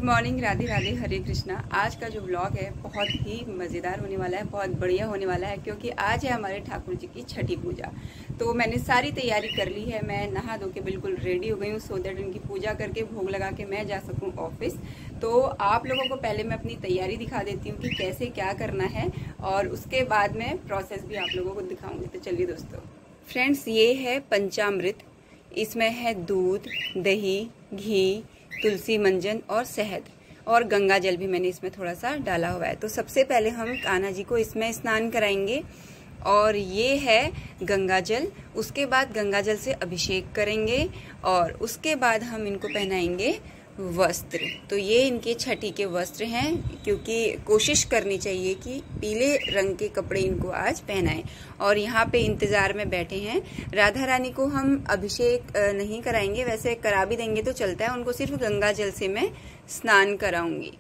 Morning, Radhe Radhe, हरे कृष्णा। आज का जो ब्लॉग है बहुत ही मज़ेदार होने वाला है, बहुत बढ़िया होने वाला है, क्योंकि आज है हमारे ठाकुर जी की छठी पूजा। तो मैंने सारी तैयारी कर ली है, मैं नहा धो के बिल्कुल रेडी हो गई हूँ सो दैट इनकी पूजा करके भोग लगा के मैं जा सकूँ ऑफिस। तो आप लोगों को पहले मैं अपनी तैयारी दिखा देती हूँ कि कैसे क्या करना है, और उसके बाद में प्रोसेस भी आप लोगों को दिखाऊंगी। तो चलिए दोस्तों, फ्रेंड्स, ये है पंचामृत। इसमें है दूध, दही, घी, तुलसी मंजन और शहद, और गंगा जल भी मैंने इसमें थोड़ा सा डाला हुआ है। तो सबसे पहले हम कान्हा जी को इसमें स्नान कराएंगे, और ये है गंगा जल। उसके बाद गंगा जल से अभिषेक करेंगे, और उसके बाद हम इनको पहनाएंगे वस्त्र। तो ये इनके छठी के वस्त्र हैं, क्योंकि कोशिश करनी चाहिए कि पीले रंग के कपड़े इनको आज पहनाएं। और यहाँ पे इंतजार में बैठे हैं। राधा रानी को हम अभिषेक नहीं कराएंगे, वैसे करा भी देंगे तो चलता है, उनको सिर्फ गंगा जल से मैं स्नान कराऊंगी।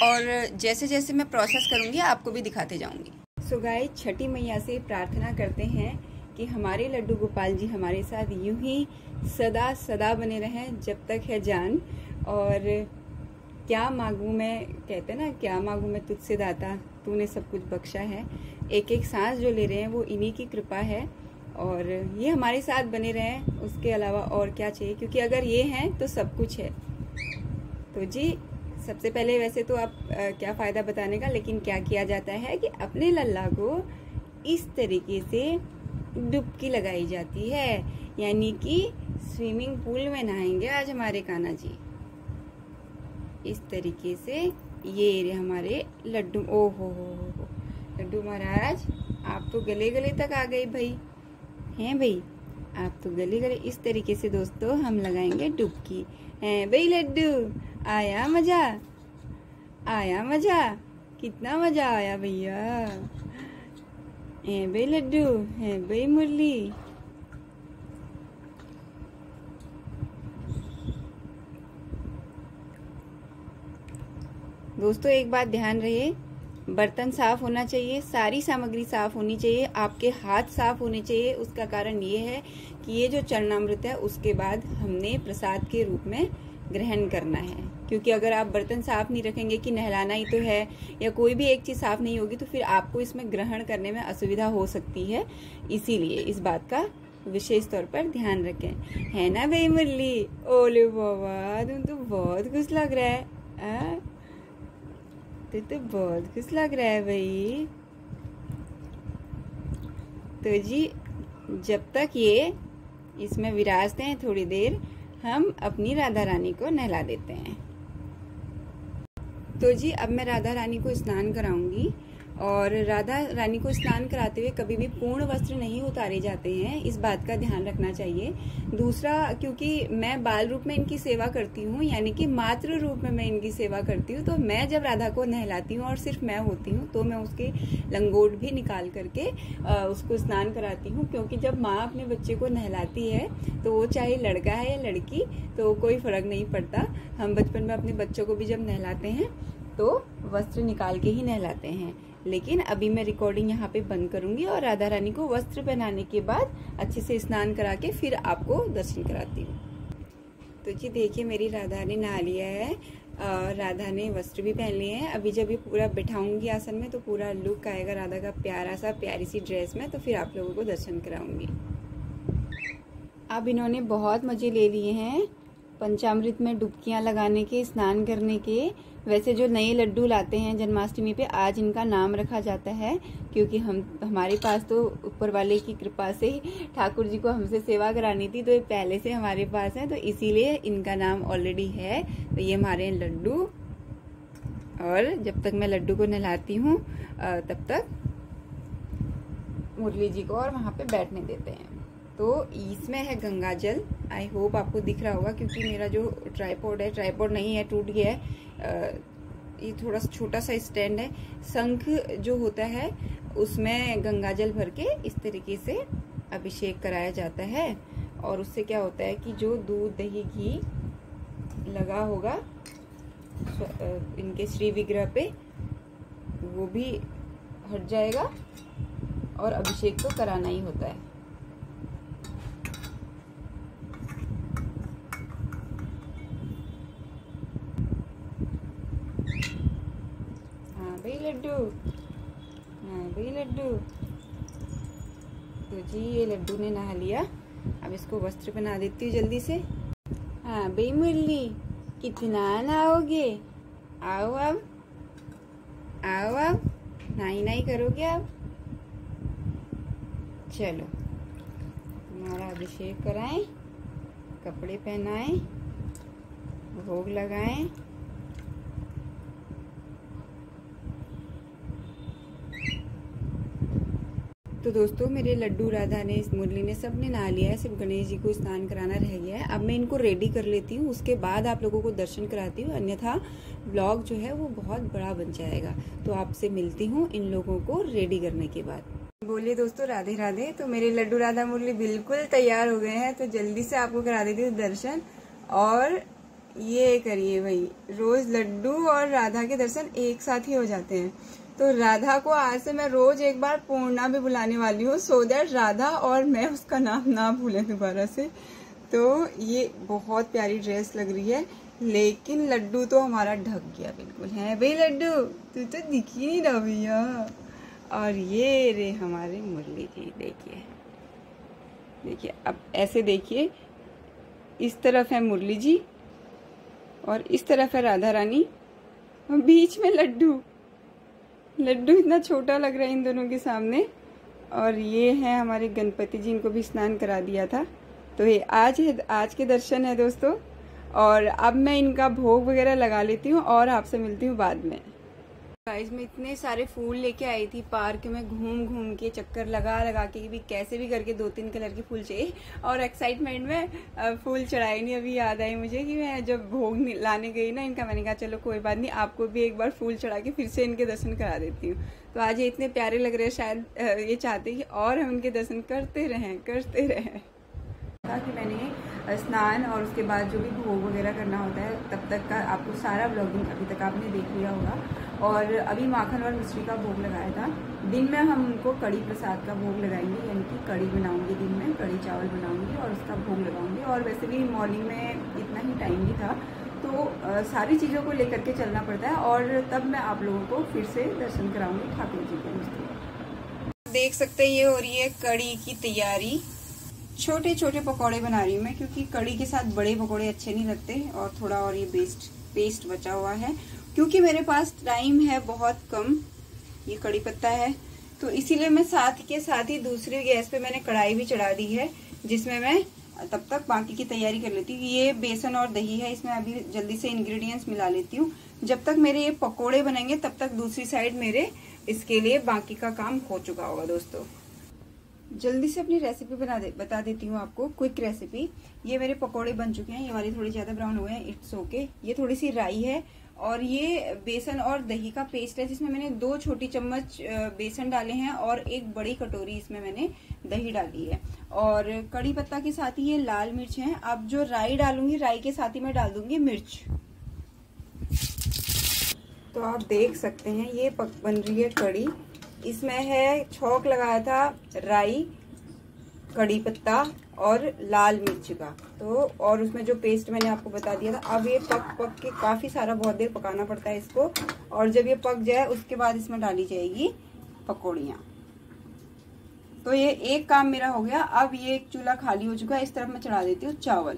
और जैसे जैसे मैं प्रोसेस करूंगी आपको भी दिखाते जाऊंगी। सो गाइस, छठी मैया से प्रार्थना करते हैं कि हमारे लड्डू गोपाल जी हमारे साथ यूं ही सदा सदा बने रहें जब तक है जान। और क्या मांगू मैं, कहते ना, क्या मांगू मैं तुझसे दाता, तूने सब कुछ बख्शा है। एक एक सांस जो ले रहे हैं वो इन्हीं की कृपा है, और ये हमारे साथ बने रहें, उसके अलावा और क्या चाहिए, क्योंकि अगर ये हैं तो सब कुछ है। तो जी, सबसे पहले वैसे तो आप क्या फ़ायदा बताने का, लेकिन क्या किया जाता है कि अपने लल्ला को इस तरीके से डुबकी लगाई जाती है, यानी कि स्विमिंग पूल में नहाएंगे आज हमारे कान्हा जी। इस तरीके से ये हमारे लड्डू, ओ हो लड्डू महाराज, आप तो गले गले तक आ गए भाई, हैं भाई, आप तो गले गले। इस तरीके से दोस्तों हम लगाएंगे डुबकी। हैं भाई लड्डू, आया मजा, आया मजा, कितना मजा आया भैया। हैं भाई लड्डू, हैं भाई मुरली। दोस्तों एक बात ध्यान रहे, बर्तन साफ होना चाहिए, सारी सामग्री साफ होनी चाहिए, आपके हाथ साफ होने चाहिए। उसका कारण ये है कि ये जो चरणामृत है उसके बाद हमने प्रसाद के रूप में ग्रहण करना है। क्योंकि अगर आप बर्तन साफ नहीं रखेंगे कि नहलाना ही तो है, या कोई भी एक चीज साफ नहीं होगी, तो फिर आपको इसमें ग्रहण करने में असुविधा हो सकती है। इसीलिए इस बात का विशेष तौर पर ध्यान रखें, है ना भाई मुरली। ओले बाबा, तुम तो बहुत खुश लग रहा है, तो बहुत खुश लग रहा है भाई। तो जी, जब तक ये इसमें विराजते हैं थोड़ी देर, हम अपनी राधा रानी को नहला देते हैं। तो जी, अब मैं राधा रानी को स्नान कराऊंगी, और राधा रानी को स्नान कराते हुए कभी भी पूर्ण वस्त्र नहीं उतारे जाते हैं, इस बात का ध्यान रखना चाहिए। दूसरा, क्योंकि मैं बाल रूप में इनकी सेवा करती हूँ, यानी कि मातृ रूप में मैं इनकी सेवा करती हूँ, तो मैं जब राधा को नहलाती हूँ और सिर्फ मैं होती हूँ, तो मैं उसके लंगोट भी निकाल करके उसको स्नान कराती हूँ। क्योंकि जब माँ अपने बच्चे को नहलाती है तो वो चाहे लड़का है या लड़की, तो कोई फर्क नहीं पड़ता। हम बचपन में अपने बच्चों को भी जब नहलाते हैं तो वस्त्र निकाल के ही नहलाते हैं। लेकिन अभी मैं रिकॉर्डिंग यहाँ पे बंद करूंगी, और राधा रानी को वस्त्र पहनाने के बाद अच्छे से स्नान करा के फिर आपको दर्शन कराती हूँ। तो जी देखिए, मेरी राधा ने नहा लिया है, राधा ने वस्त्र भी पहन लिए हैं। अभी जब ये पूरा बिठाऊंगी आसन में तो पूरा लुक आएगा राधा का प्यारा सा, प्यारी सी ड्रेस में, तो फिर आप लोगों को दर्शन कराऊंगी। अब इन्होंने बहुत मजे ले लिए हैं पंचामृत में डुबकियां लगाने के, स्नान करने के। वैसे जो नए लड्डू लाते हैं जन्माष्टमी पे, आज इनका नाम रखा जाता है, क्योंकि हमारे पास तो ऊपर वाले की कृपा से ठाकुर जी को हमसे सेवा करानी थी, तो ये पहले से हमारे पास है, तो इसीलिए इनका नाम ऑलरेडी है। तो ये हमारे लड्डू, और जब तक मैं लड्डू को नहलाती हूँ तब तक मुरली जी को और वहाँ पे बैठने देते हैं। तो इसमें है गंगा जल, आई होप आपको दिख रहा होगा, क्योंकि मेरा जो ट्राइपॉड है, ट्राइपॉड नहीं है, टूट गया है। ये थोड़ा छोटा सा स्टैंड है। शंख जो होता है उसमें गंगा जल भर के इस तरीके से अभिषेक कराया जाता है, और उससे क्या होता है कि जो दूध, दही, घी लगा होगा इनके श्री विग्रह पे, वो भी हट जाएगा, और अभिषेक तो कराना ही होता है। भाई लड्डू, हाँ भाई लड्डू। तो जी ये लड्डू ने नहा लिया, अब इसको वस्त्र पहना देती हूँ जल्दी से। हाँ भाई मुरली, कितना नहाओगे? आओ अब, आओ अब, नाई नाई करोगे अब? चलो तुम्हारा अभिषेक कराएं, कपड़े पहनाएं, भोग लगाएं। तो दोस्तों मेरे लड्डू, राधा ने, मुरली ने, सब ने नहा लिया है, सिर्फ गणेश जी को स्नान कराना रह गया है। अब मैं इनको रेडी कर लेती हूँ, उसके बाद आप लोगों को दर्शन कराती हूँ, अन्यथा ब्लॉग जो है वो बहुत बड़ा बन जाएगा। तो आपसे मिलती हूँ इन लोगों को रेडी करने के बाद। बोलिए दोस्तों राधे राधे। तो मेरे लड्डू, राधा, मुरली बिल्कुल तैयार हो गए हैं, तो जल्दी से आपको करा देती हूँ दर्शन। और ये करिए भाई, रोज लड्डू और राधा के दर्शन एक साथ ही हो जाते हैं। तो राधा को आज से मैं रोज एक बार पूर्णा भी बुलाने वाली हूँ, सो दैट राधा और मैं उसका नाम ना भूलें दोबारा से। तो ये बहुत प्यारी ड्रेस लग रही है, लेकिन लड्डू तो हमारा ढक गया बिल्कुल है भाई लड्डू, तू तो दिख ही नहीं रहा भैया। और ये रे हमारे मुरली जी, देखिए देखिए, अब ऐसे देखिए, इस तरफ है मुरली जी और इस तरफ है राधा रानी, और बीच में लड्डू। लड्डू इतना छोटा लग रहा है इन दोनों के सामने। और ये है हमारे गणपति जी, इनको भी स्नान करा दिया था। तो ये आज के दर्शन है दोस्तों। और अब मैं इनका भोग वगैरह लगा लेती हूँ और आपसे मिलती हूँ बाद में। गाइस मैं इतने सारे फूल लेके आई थी, पार्क में घूम घूम के, चक्कर लगा लगा के भी कैसे भी करके 2-3 कलर के फूल चाहिए, और एक्साइटमेंट में फूल चढ़ाए नहीं। अभी याद आई मुझे कि मैं जब भोग लाने गई ना इनका, मैंने कहा चलो कोई बात नहीं, आपको भी एक बार फूल चढ़ा के फिर से इनके दर्शन करा देती हूँ। तो आज ये इतने प्यारे लग रहे हैं, शायद ये चाहते हैं कि और हम इनके दर्शन करते रहें। कि मैंने स्नान और उसके बाद जो भी भोग वगैरह करना होता है, तब तक का आपको सारा ब्लॉगिंग अभी तक आपने देख लिया होगा। और अभी माखन और मिश्री का भोग लगाया था। दिन में हम उनको कड़ी प्रसाद का भोग लगाएंगे, यानी कि कड़ी बनाऊंगी, दिन में कड़ी चावल बनाऊंगी और उसका भोग लगाऊंगी। और वैसे भी मॉर्निंग में इतना ही टाइम भी था, तो सारी चीज़ों को लेकर के चलना पड़ता है। और तब मैं आप लोगों को फिर से दर्शन कराऊंगी ठाकुर जी के। देख सकते हैं ये हो रही है कड़ी की तैयारी। छोटे छोटे पकौड़े बना रही हूँ मैं, क्योंकि कड़ी के साथ बड़े पकौड़े अच्छे नहीं लगते। और थोड़ा और ये पेस्ट बचा हुआ है, क्योंकि मेरे पास टाइम है बहुत कम। ये कड़ी पत्ता है, तो इसीलिए मैं साथ के साथ ही दूसरी गैस पे मैंने कढ़ाई भी चढ़ा दी है, जिसमें मैं तब तक बाकी की तैयारी कर लेती हूँ। ये बेसन और दही है, इसमें अभी जल्दी से इंग्रेडिएंट्स मिला लेती हूँ। जब तक मेरे ये पकोड़े बनेंगे तब तक दूसरी साइड मेरे इसके लिए बाकी का काम हो चुका होगा। दोस्तों जल्दी से अपनी रेसिपी बता देती हूँ आपको, क्विक रेसिपी। ये मेरे पकोड़े बन चुके हैं, ये वाले थोड़े ज्यादा ब्राउन हुए हैं, इट्स ओके। ये थोड़ी सी राई है और ये बेसन और दही का पेस्ट है, जिसमें मैंने 2 छोटी चम्मच बेसन डाले हैं और 1 बड़ी कटोरी इसमें मैंने दही डाली है। और कड़ी पत्ता के साथ ही ये लाल मिर्च है। अब जो राई डालूंगी, राई के साथ ही मैं डाल दूंगी मिर्च। तो आप देख सकते हैं ये बन रही है कड़ी। इसमें है छौंक लगाया था राई, कड़ी पत्ता और लाल मिर्च का, तो और उसमें जो पेस्ट मैंने आपको बता दिया था। अब ये पक के काफी सारा बहुत देर पकाना पड़ता है इसको, और जब ये पक जाए उसके बाद इसमें डाली जाएगी पकौड़ियाँ। तो ये एक काम मेरा हो गया। अब ये एक चूल्हा खाली हो चुका है, इस तरफ मैं चढ़ा देती हूँ चावल।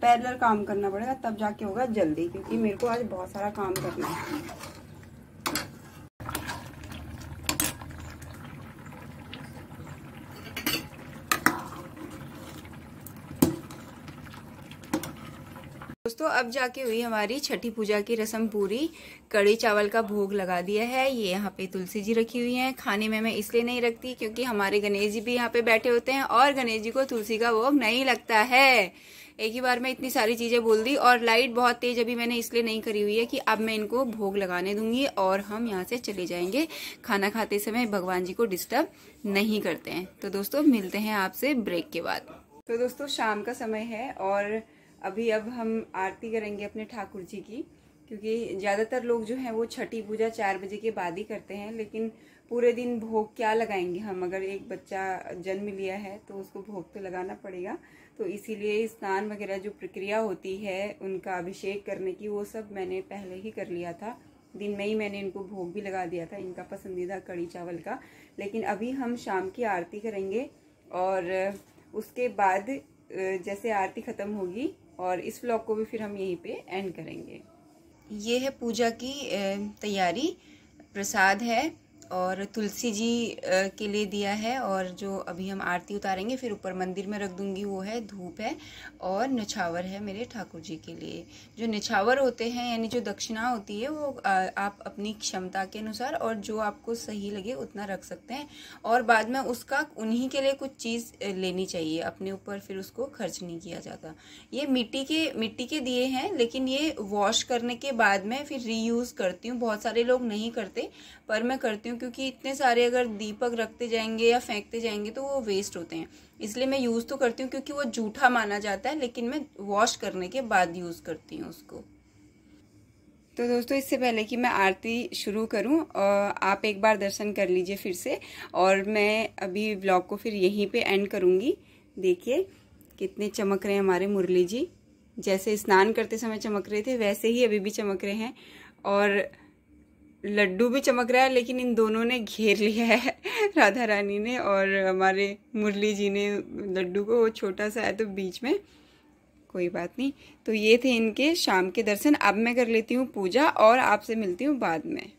पैरेलल काम करना पड़ेगा, तब जाके होगा जल्दी, क्योंकि मेरे को आज बहुत सारा काम करना है। दोस्तों अब जाके हुई हमारी छठी पूजा की रस्म पूरी। कड़ी चावल का भोग लगा दिया है। ये यहाँ पे तुलसी जी रखी हुई हैं। खाने में मैं इसलिए नहीं रखती क्योंकि हमारे गणेश जी भी यहाँ पे बैठे होते हैं, और गणेश जी को तुलसी का भोग नहीं लगता है। एक ही बार में इतनी सारी चीजें बोल दी। और लाइट बहुत तेज अभी मैंने इसलिए नहीं करी हुई है कि अब मैं इनको भोग लगाने दूंगी और हम यहाँ से चले जाएंगे। खाना खाते समय भगवान जी को डिस्टर्ब नहीं करते हैं। तो दोस्तों मिलते हैं आपसे ब्रेक के बाद। तो दोस्तों शाम का समय है और अब हम आरती करेंगे अपने ठाकुर जी की, क्योंकि ज़्यादातर लोग जो हैं वो छठी पूजा 4 बजे के बाद ही करते हैं। लेकिन पूरे दिन भोग क्या लगाएंगे हम? अगर एक बच्चा जन्म लिया है तो उसको भोग तो लगाना पड़ेगा। तो इसीलिए स्नान वगैरह जो प्रक्रिया होती है उनका अभिषेक करने की, वो सब मैंने पहले ही कर लिया था। दिन में ही मैंने इनको भोग भी लगा दिया था, इनका पसंदीदा कढ़ी चावल का। लेकिन अभी हम शाम की आरती करेंगे और उसके बाद जैसे आरती ख़त्म होगी और इस व्लॉग को भी फिर हम यहीं पे एंड करेंगे। ये है पूजा की तैयारी, प्रसाद है और तुलसी जी के लिए दिया है, और जो अभी हम आरती उतारेंगे फिर ऊपर मंदिर में रख दूंगी वो है धूप है, और निछावर है मेरे ठाकुर जी के लिए। जो निछावर होते हैं यानी जो दक्षिणा होती है वो आप अपनी क्षमता के अनुसार और जो आपको सही लगे उतना रख सकते हैं, और बाद में उसका उन्हीं के लिए कुछ चीज़ लेनी चाहिए, अपने ऊपर फिर उसको खर्च नहीं किया जाता। ये मिट्टी के दिए हैं, लेकिन ये वॉश करने के बाद में फिर रीयूज़ करती हूँ। बहुत सारे लोग नहीं करते पर मैं करती हूँ, क्योंकि इतने सारे अगर दीपक रखते जाएंगे या फेंकते जाएंगे तो वो वेस्ट होते हैं। इसलिए मैं यूज़ तो करती हूँ क्योंकि वो जूठा माना जाता है, लेकिन मैं वॉश करने के बाद यूज़ करती हूँ उसको। तो दोस्तों, इससे पहले कि मैं आरती शुरू करूं, आप एक बार दर्शन कर लीजिए फिर से, और मैं अभी व्लॉग को फिर यहीं पे एंड करूंगी। देखिए कितने चमक रहे हैं हमारे मुरली जी, जैसे स्नान करते समय चमक रहे थे वैसे ही अभी भी चमक रहे हैं, और लड्डू भी चमक रहा है, लेकिन इन दोनों ने घेर लिया है राधा रानी ने और हमारे मुरली जी ने लड्डू को। वो छोटा सा है तो बीच में, कोई बात नहीं। तो ये थे इनके शाम के दर्शन। अब मैं कर लेती हूँ पूजा और आपसे मिलती हूँ बाद में।